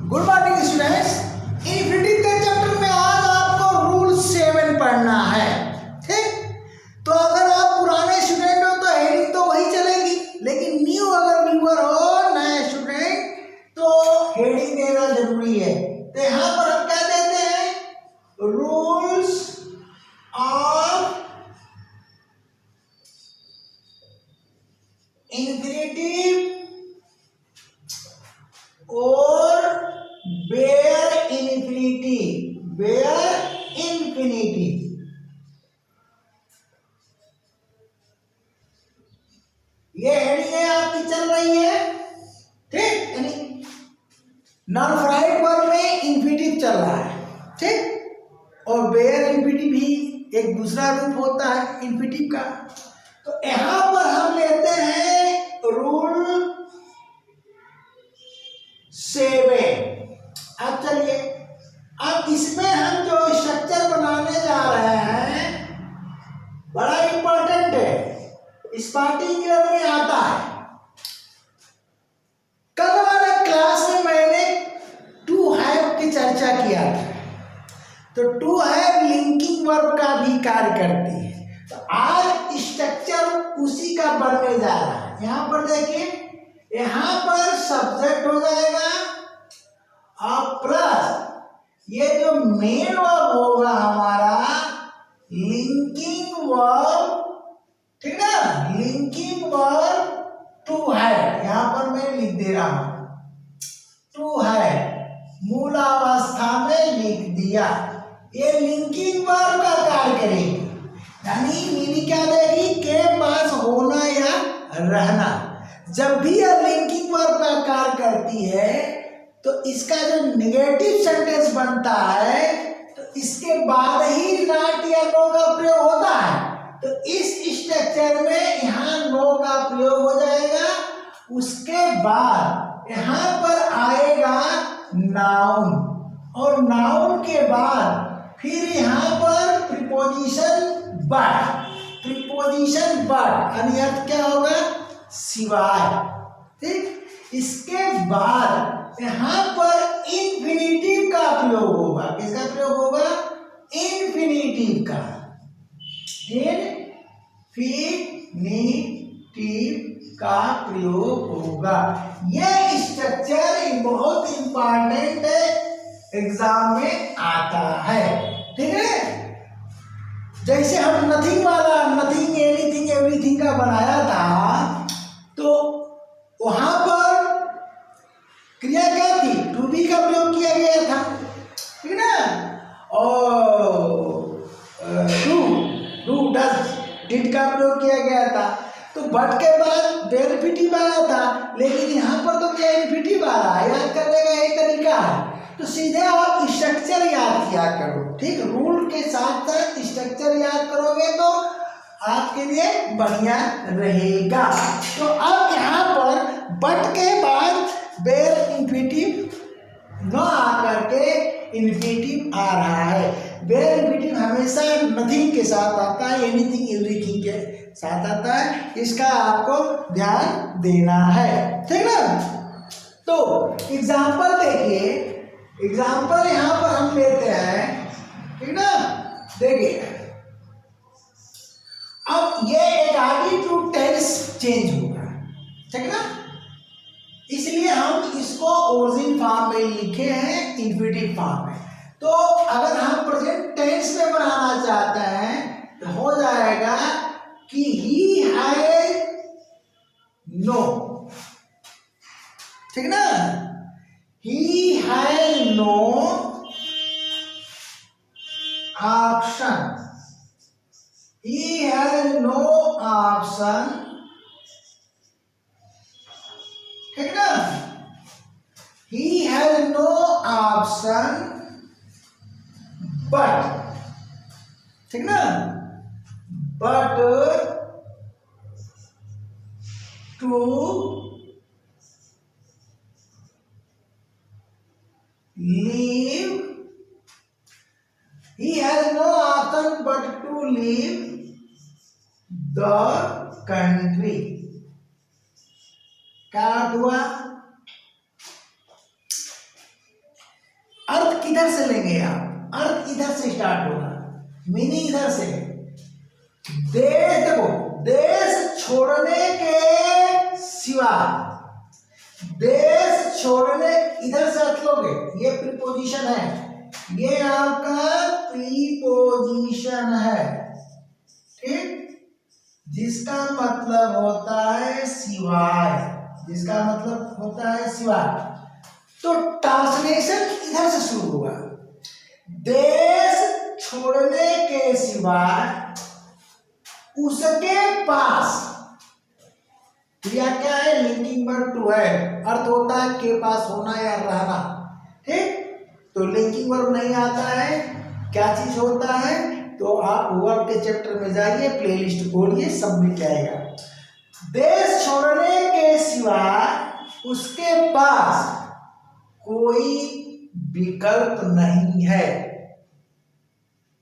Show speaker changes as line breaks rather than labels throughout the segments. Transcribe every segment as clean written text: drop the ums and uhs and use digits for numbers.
Good morning students. Infinity के chapter में आज आपको रूल 7 पढ़ना है। ठीक, तो अगर आप पुराने स्टूडेंट हो तो हेडिंग तो वही चलेगी, लेकिन न्यू अगर व्यूअर हो, नए स्टूडेंट, तो हेडिंग देना जरूरी है। तो यहाँ पर हम क्या देते हैं, रूल्स ऑफ इन्फिनिटिव और बेयर इन्फिनिटी। ये हेडिंग है आपकी चल रही है। ठीक, यानी नॉन फाइनाइट वर्ब में इन्फिनिटिव चल रहा है। ठीक, और बेयर इन्फिनिटिव भी एक दूसरा रूप होता है इन्फिनिटिव का। तो यहां पर हम लेते हैं रूल 7। अब चलिए, अब इसमें हम जो स्ट्रक्चर बनाने जा रहे हैं बड़ा इंपॉर्टेंट है, स्टार्टिंग ईयर में आता है। कल वाले क्लास में मैंने टू हैव की चर्चा किया था। तो टू हैव लिंकिंग वर्ब का भी कार्य करती है। तो आज स्ट्रक्चर उसी का बनने जा रहा है। यहां पर देखिए, यहां पर सब्जेक्ट हो जाएगा और प्लस ये जो मेन वर्ब होगा हमारा लिंकिंग वर्ब। ठीक ना, लिंकिंग वर्ब टू है। यहां पर मैं लिख दे रहा हूं टू है, मूल अवस्था में लिख दिया। ये लिंकिंग वर्ब का कार्य करेगी, यानी मीनिंग क्या देगी, के पास होना या रहना। जब भी यह लिंकिंग वर्ब का कार्य करती है तो इसका जो नेगेटिव सेंटेंस बनता है तो इसके बाद ही नॉट या नो का प्रयोग होता है। तो इस स्ट्रक्चर में यहाँ नो का प्रयोग हो जाएगा। उसके बाद यहाँ पर आएगा नाउन, और नाउन के बाद फिर यहाँ पर प्रीपोजिशन बट। प्रीपोजिशन बट यानी अर्थ क्या होगा, सिवाय। ठीक, इसके बाद यहाँ पर इन्फिनिटिव का प्रयोग होगा। किसका प्रयोग होगा, इन्फिनिटिव का। इन्फिनिटिव का प्रयोग होगा। यह स्ट्रक्चर बहुत इंपॉर्टेंट एग्जाम में आता है। ठीक है, जैसे हम नथिंग वाला, नथिंग एनीथिंग एवरीथिंग का बनाया था, तो वहां पर क्रिया क्या थी, टू बी का प्रयोग किया गया था। ठीक ना, और डू डज डिड का प्रयोग किया गया था। तो बट के बाद बेनिफिटिव आया था, लेकिन यहाँ पर तो क्या इन्फिनिटिव आ रहा है। याद करने का यही तरीका है। तो सीधे आप स्ट्रक्चर याद किया करो। ठीक, रूल के साथ साथ स्ट्रक्चर याद करोगे तो आपके लिए बढ़िया रहेगा। तो अब यहाँ पर बट के बाद बेयर इन्फिनिटिव न आकर के इन्फिनिटिव आ रहा है। बेयर इन्फिनिटिव हमेशा नथिंग के साथ आता है, एनीथिंग एवरीथिंग के साथ आता है। इसका आपको ध्यान देना है। ठीक ना, तो एग्जाम्पल देखिए, एग्जाम्पल यहां पर हम लेते हैं। ठीक ना, देखिए अब ये एक टू टेंस चेंज होगा। ठीक ना, इसलिए हम इसको ओरिजिन फॉर्म में लिखे हैं, इन्फिनिटिव फॉर्म में। तो अगर हम प्रेजेंट टेंस में बनाना चाहते हैं तो हो जाएगा कि ही हैज नो। ठीक ना, he has no option. He has no option. ठीक ना, he has no option but, ठीक ना, but to leave. He has no option but to leave the country. क्या हुआ, स्टार्ट होगा, मीनिंग इधर से। देश, देखो, देश छोड़ने के सिवा, देश छोड़ने, इधर से रख लोगे, ये प्रीपोजिशन है, ये आपका प्रीपोजिशन है, ठीक, जिसका मतलब होता है सिवाय, जिसका मतलब होता है सिवाय। तो ट्रांसलेशन इधर से शुरू होगा, देश छोड़ने के सिवाय उसके पास, क्रिया क्या है, लिंकिंग वर्ब टू है, अर्थ होता है के पास होना या रहना, ठीक। तो लिंकिंग वर्ब नहीं आता है, क्या चीज होता है, तो आप वर्ब के चैप्टर में जाइए, प्लेलिस्ट खोलिए, सब मिल जाएगा। देश छोड़ने के सिवा उसके पास कोई विकल्प नहीं है,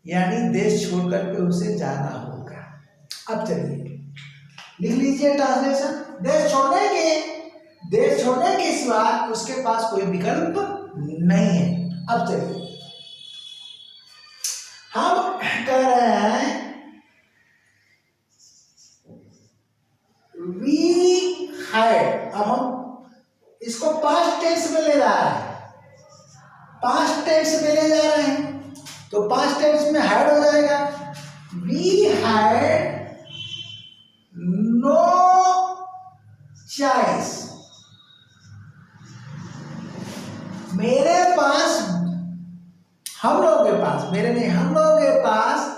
यानी देश छोड़कर के उसे जाना होगा। अब चलिए लिख लीजिए ट्रांसलेशन, देश छोड़ने के सिवा उसके पास कोई विकल्प नहीं है। अब चलिए हम कह रहे हैं वी हैड, अब हम इसको पास्ट टेंस में ले जा रहे हैं, पास्ट टेंस में ले जा रहे हैं, तो पास्ट टेंस में हैड हो जाएगा, वी हैड नो चॉइस, मेरे पास, हम लोगों के पास, मेरे नहीं, हम लोगों के पास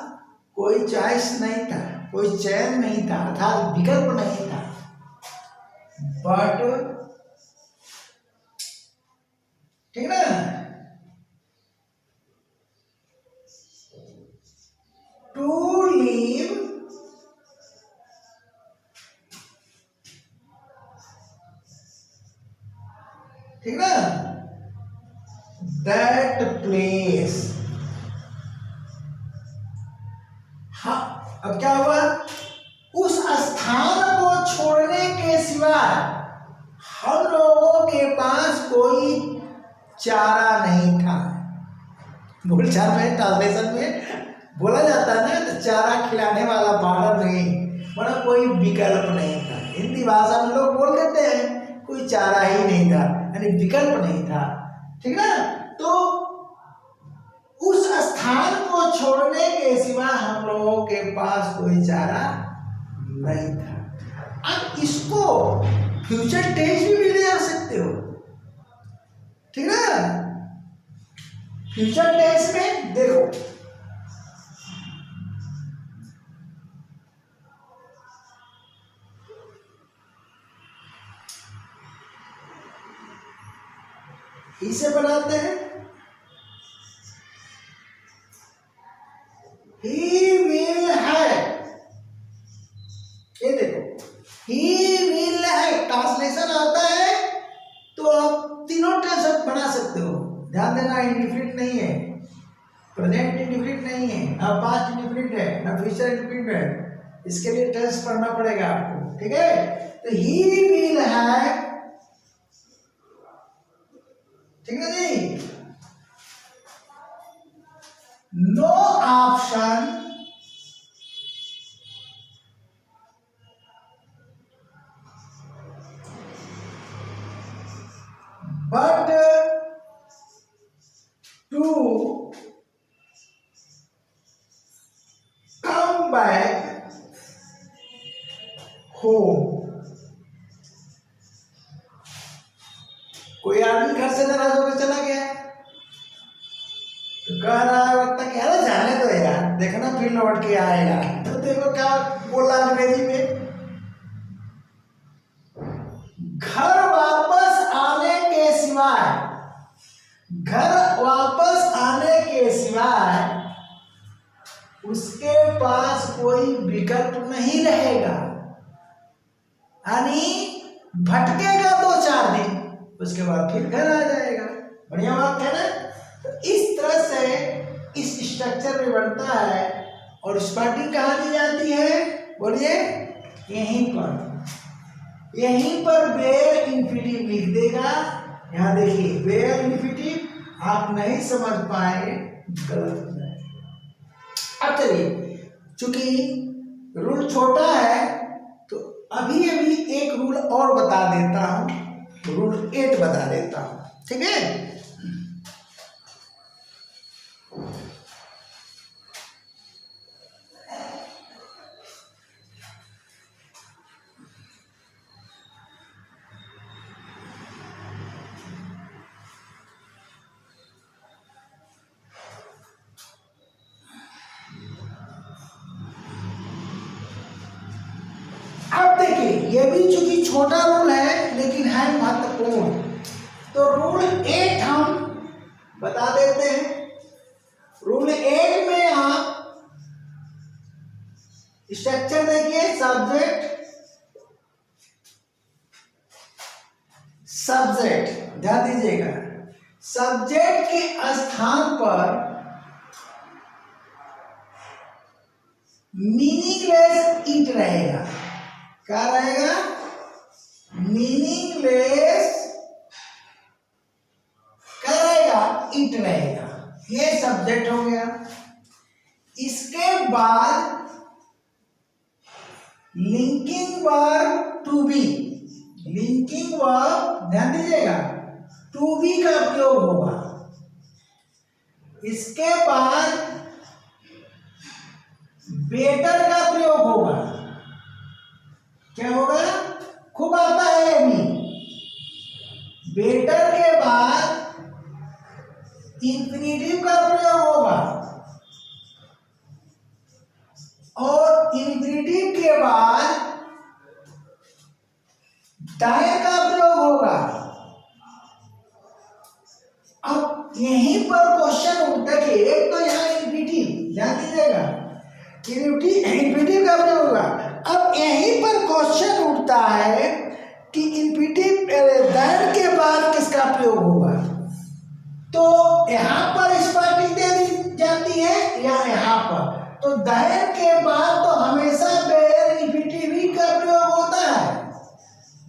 कोई चॉइस नहीं था, कोई चयन नहीं था, अर्थात विकल्प नहीं था, बट, ठीक ना, टू लीव ठीक ना, दैट प्लेस। हाँ, अब क्या हुआ, उस स्थान को छोड़ने के सिवाय हम लोगों के पास कोई चारा नहीं था। बोलचाल में, ट्रांसलेशन में बोला जाता है ना, तो चारा खिलाने वाला बानर नहीं, मतलब कोई विकल्प नहीं था। हिंदी भाषा में लोग बोल देते हैं कोई चारा ही नहीं था, यानी विकल्प नहीं था, ठीक ना। तो उस स्थान को छोड़ने के सिवा हम लोगों के पास कोई चारा नहीं था। अब इसको फ्यूचर टेंस भी ले जा सकते हो, ठीक ना। फ्यूचर टेंस में देखो, इसे बनाते हैं, ही विल हैव, ये देखो, ही विल हैव ट्रांसलेशन आता है तो आप तीनों टेंस बना सकते हो। ध्यान देना, इंडिफिनिट नहीं है, प्रेजेंट इंडिफिनिट नहीं है, ना पास्ट इंडिफिनिट है, ना फ्यूचर इंडिफिनिट है, इसके लिए टेंस पढ़ना पड़ेगा आपको, ठीक है। तो ही विल हैव, ठीक है जी, no option but to come back home. कोई आदमी घर से नाराज होकर चला गया, तो कह रहा है वक्त कह रहा जाने दो यार, देखना फिर लौट के आएगा। तो देखो क्या बोला अंग्रेजी में, घर वापस आने के सिवाय, घर वापस आने के सिवाय उसके पास कोई विकल्प नहीं रहेगा, यानी भटकेगा 2-4 दिन, उसके बाद फिर घर आ जाएगा। बढ़िया बात है ना। तो इस तरह से इस स्ट्रक्चर में बनता है, और स्टार्टिंग कहाँ दी जाती है, बोलिए, यहीं पर वेयर इन्फिनिटिव लिख देगा। यहाँ देखिए वेयर इन्फिनिटिव, आप नहीं समझ पाए, गलत है, अब चलिए, चूंकि रूल छोटा है तो अभी अभी एक रूल और बता देता हूं, रूल 8 बता देता हूं, ठीक है। अब देखिए, ये भी चूंकि छोटा रूल है लेकिन है महत्वपूर्ण, तो रूल 8 हम बता देते हैं। रूल 8 में आप स्ट्रक्चर देखिए, सब्जेक्ट ध्यान दीजिएगा, सब्जेक्ट के स्थान पर मीनिंगलेस इट रहेगा। क्या रहेगा? मीनिंगलेस क्या रहेगा? इट रहेगा। ये सब्जेक्ट हो गया। इसके बाद linking verb to be, linking verb ध्यान दीजिएगा टू बी का प्रयोग होगा। इसके बाद बेटर का प्रयोग होगा। क्या होगा? खूब आता है अभी। बेटर के बाद इंफिनिटिव का प्रयोग होगा और इंफिनिटिव के बाद डायर का प्रयोग होगा। अब यहीं पर क्वेश्चन उठता है, एक तो यहाँ इंफिनिटिव ध्यान दीजिएगा, इंफिनिटिव का प्रयोग होगा। अब यहीं पर क्वेश्चन उठता है कि इंफिनिटिव डायर के बाद किसका प्रयोग होगा। तो यहाँ पर स्पेलिंग दे दी जाती है या यहाँ पर, तो दायर के बाद तो हमेशा बेयर इंफिनिटिव का प्रयोग होता है।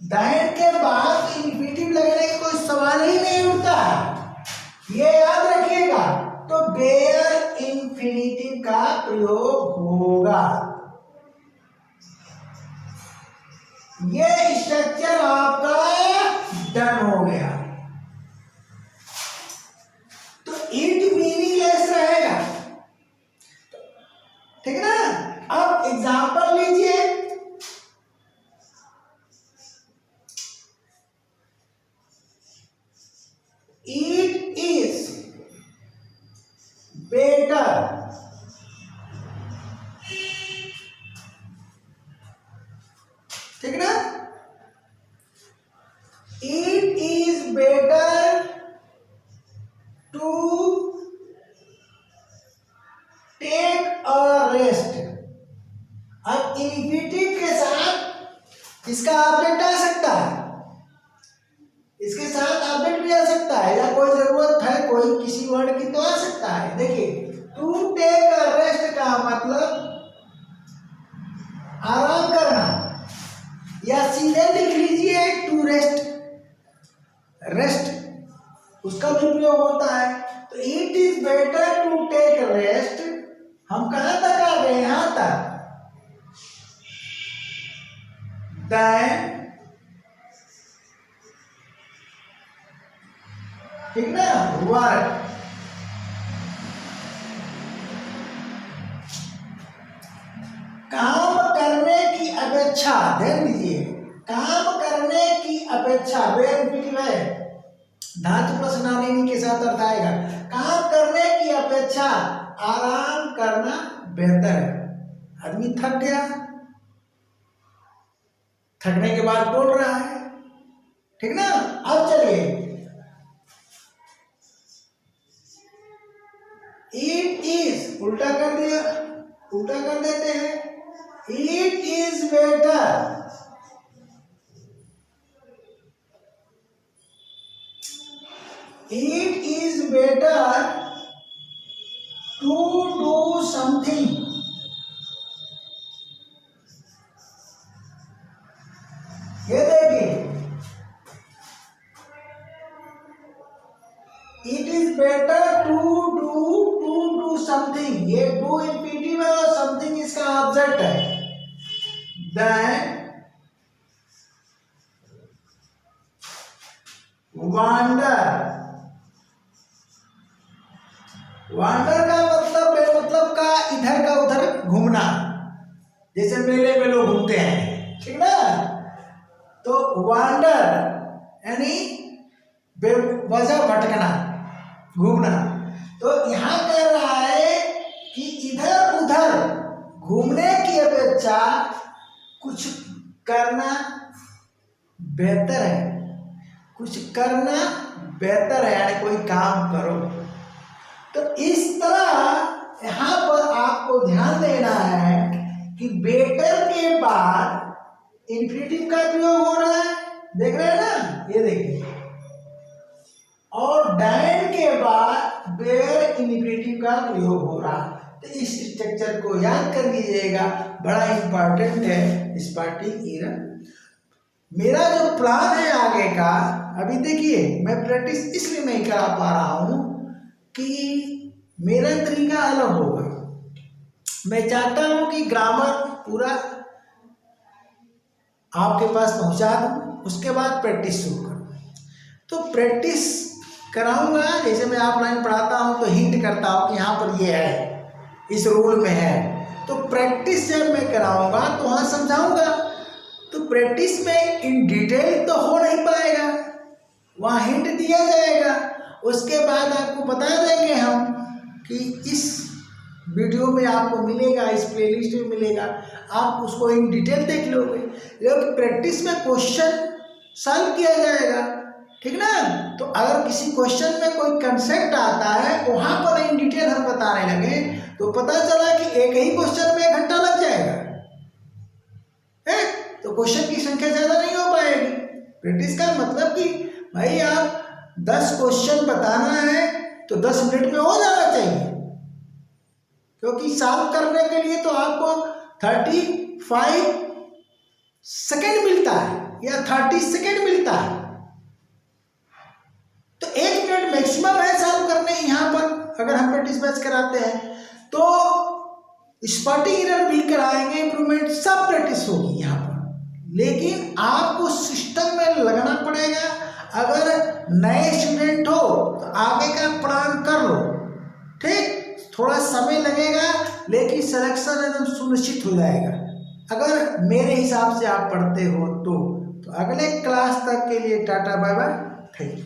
दायर के बाद इंफिनिटिव लगने का कोई सवाल ही नहीं उठता है, ये याद रखिएगा। तो बेयर इंफिनिटिव का प्रयोग होगा। ये स्ट्रक्चर आपका डन हो गया। तो इट मीनिंगलेस रहेगा, ठीक है ना। अब एग्जांपल लीजिए, इट इज बेटर ठीक है ना। It is better to take a rest. अब इंफिनिटिव के साथ इसका ऑब्जेक्ट आ सकता है, इसके साथ ऑब्जेक्ट भी आ सकता है, या कोई जरूरत है कोई किसी वर्ड की तो आ सकता है। देखिए, टू टेक अ रेस्ट का मतलब आराम करना, या सीधे लिख लीजिए टू रेस्ट, रेस्ट उसका भी प्रयोग होता है। तो it is better to take rest, हम कहां तक आ गए? यहां तक। देन ठीक ना, वर्क। काम करने की अपेक्षा, ध्यान दीजिए, काम करने की अपेक्षा है, धातु प्लस नाउन के साथ अर्थ आएगा। काम करने की अपेक्षा आराम करना बेहतर है। आदमी थक गया, थकने के बाद बोल रहा है, ठीक ना। अब चलिए, इट इज उल्टा कर दिया, उल्टा कर देते हैं। It is better It is better to do something. ये देखिए, it is better to do something, ये डू इंफिनिटिव है और समथिंग इसका ऑब्जेक्ट है, देन वांडर। वांडर का मतलब बेमतलब का इधर का उधर घूमना, जैसे मेले में लोग घूमते हैं, ठीक ना। तो वांडर यानी बेवजह भटकना, घूमना। तो यहां कह रहा है कि इधर उधर घूमने की अपेक्षा कुछ करना बेहतर है, कुछ करना बेहतर है, यानी कोई काम करो। तो इस तरह यहां पर आपको ध्यान देना है कि बेटर के बाद इंफिनिटिव का प्रयोग हो रहा है, देख रहे हैं ना, ये देखिए, और डैन के बाद बेयर इंफिनिटिव का प्रयोग हो रहा है। तो इस स्ट्रक्चर को याद कर लीजिएगा, बड़ा इंपॉर्टेंट है स्पार्टिक ईरा। मेरा जो प्लान है आगे का, अभी देखिए मैं प्रैक्टिस इसलिए नहीं करा पा रहा हूं कि मेरा तरीका अलग होगा। मैं चाहता हूं कि ग्रामर पूरा आपके पास पहुंचा दूं, उसके बाद प्रैक्टिस शुरू करूं। तो प्रैक्टिस कराऊंगा, जैसे मैं ऑफलाइन पढ़ाता हूं तो हिंट करता हूं कि यहाँ पर ये है, इस रूल में है। तो प्रैक्टिस जब मैं कराऊंगा तो वहां समझाऊंगा। तो प्रैक्टिस में इन डिटेल तो हो नहीं पाएगा, वहाँ हिंट दिया जाएगा, उसके बाद आपको बता देंगे हम कि इस वीडियो में आपको मिलेगा, इस प्लेलिस्ट में मिलेगा, आप उसको इन डिटेल देख लोगे। लेकिन प्रैक्टिस में क्वेश्चन सॉल्व किया जाएगा, ठीक ना। तो अगर किसी क्वेश्चन में कोई कंसेप्ट आता है, वहाँ पर इन डिटेल हम बताने लगे, तो पता चला कि एक ही क्वेश्चन में 1 घंटा लग जाएगा, है? तो क्वेश्चन की संख्या ज़्यादा नहीं हो पाएगी। प्रैक्टिस का मतलब कि भाई आप 10 क्वेश्चन बताना है तो 10 मिनट में हो जाना चाहिए, क्योंकि सॉल्व करने के लिए तो आपको 35 सेकेंड मिलता है या 30 सेकेंड मिलता है। तो 1 मिनट मैक्सिमम है सॉल्व करने यहाँ पर, अगर हम प्रैक्टिस बैच कराते हैं। तो स्पार्टिक एरर भी कराएंगे, इंप्रूवमेंट सब प्रैक्टिस होगी यहाँ पर, लेकिन आपको सिस्टम में लगना पड़ेगा। अगर नए स्टूडेंट हो तो आगे का प्लान कर लो, ठीक, थोड़ा समय लगेगा लेकिन सिलेक्शन एकदम सुनिश्चित हो जाएगा, अगर मेरे हिसाब से आप पढ़ते हो तो। अगले क्लास तक के लिए tata bye bye, thank you.